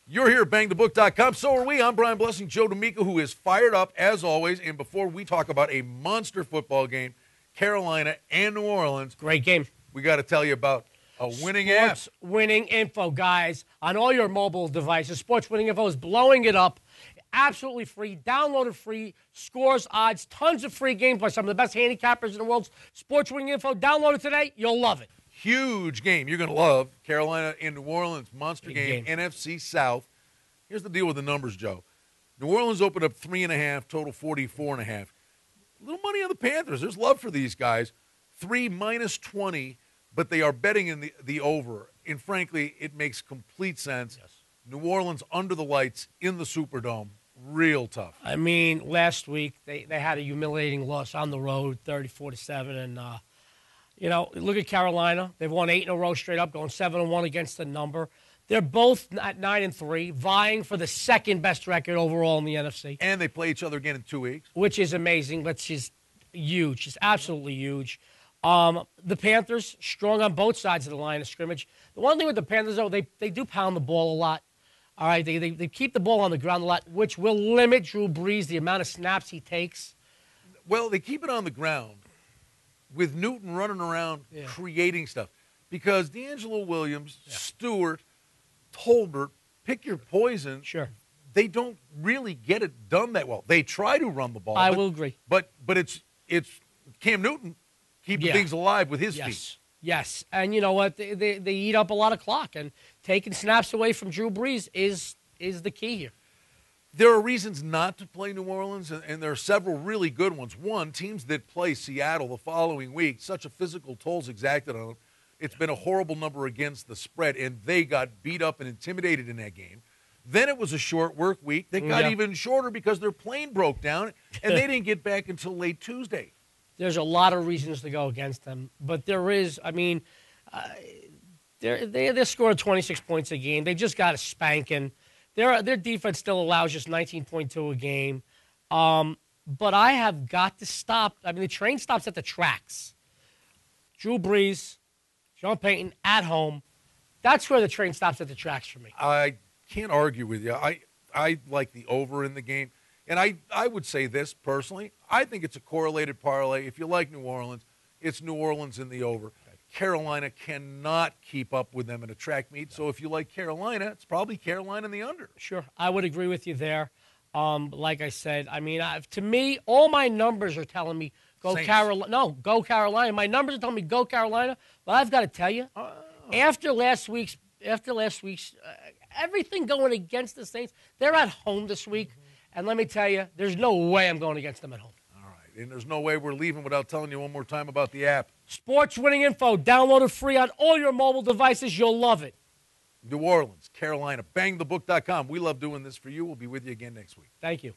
You're here at bangthebook.com. So are we. I'm Brian Blessing, Joe D'Amico, who is fired up as always. And before we talk about a monster football game, Carolina and New Orleans. Great game. We got to tell you about a winning app. Sports winning info, guys, on all your mobile devices. Sports winning info is blowing it up. Absolutely free. Download it free. Scores, odds, tons of free games by some of the best handicappers in the world. Sports winning info. Download it today. You'll love it. Huge game. You're going to love Carolina and New Orleans. Monster game. NFC South. Here's the deal with the numbers, Joe. New Orleans opened up 3.5, total 44.5. A little money on the Panthers. There's love for these guys. 3 minus 20, but they are betting in the over. And frankly, it makes complete sense. Yes. New Orleans under the lights in the Superdome. Real tough. I mean, last week they had a humiliating loss on the road, 34-7. And, look at Carolina. They've won 8 in a row straight up, going 7-1 against the number. They're both at 9-3, vying for the second-best record overall in the NFC. And they play each other again in 2 weeks. Which is amazing, but she's huge. She's absolutely huge. The Panthers, strong on both sides of the line of scrimmage. The one thing with the Panthers, though, they do pound the ball a lot. All right, they keep the ball on the ground a lot, which will limit Drew Brees, the amount of snaps he takes. Well, they keep it on the ground with Newton running around creating stuff. Because D'Angelo Williams, Stewart, Tolbert, pick your poison. Sure. They don't really get it done that well. They try to run the ball. I will agree. But it's Cam Newton keeping things alive with his feet. Yes, and you know what? They eat up a lot of clock, and taking snaps away from Drew Brees is the key here. There are reasons not to play New Orleans, and there are several really good ones. One, teams that play Seattle the following week, such a physical toll's exacted on them. It's been a horrible number against the spread, and they got beat up and intimidated in that game. Then it was a short work week. They got even shorter because their plane broke down, and they didn't get back until late Tuesday. There's a lot of reasons to go against them, but there is. I mean, they're scoring 26 points a game. They just got a spanking. Their defense still allows just 19.2 a game. But I have got to stop. I mean, the train stops at the tracks. Drew Brees, Sean Payton at home. That's where the train stops at the tracks for me. I can't argue with you. I like the over in the game. And I would say this personally. I think it's a correlated parlay. If you like New Orleans, it's New Orleans in the over. Carolina cannot keep up with them in a track meet. So if you like Carolina, it's probably Carolina in the under. Sure. I would agree with you there. Like I said, I mean, to me, all my numbers are telling me go Carolina. No, go Carolina. My numbers are telling me go Carolina. But I've got to tell you, after last week's everything going against the Saints, they're at home this week. And let me tell you, there's no way I'm going against them at home. All right. And there's no way we're leaving without telling you one more time about the app. Sports winning info. Download it free on all your mobile devices. You'll love it. New Orleans, Carolina, bangthebook.com. We love doing this for you. We'll be with you again next week. Thank you.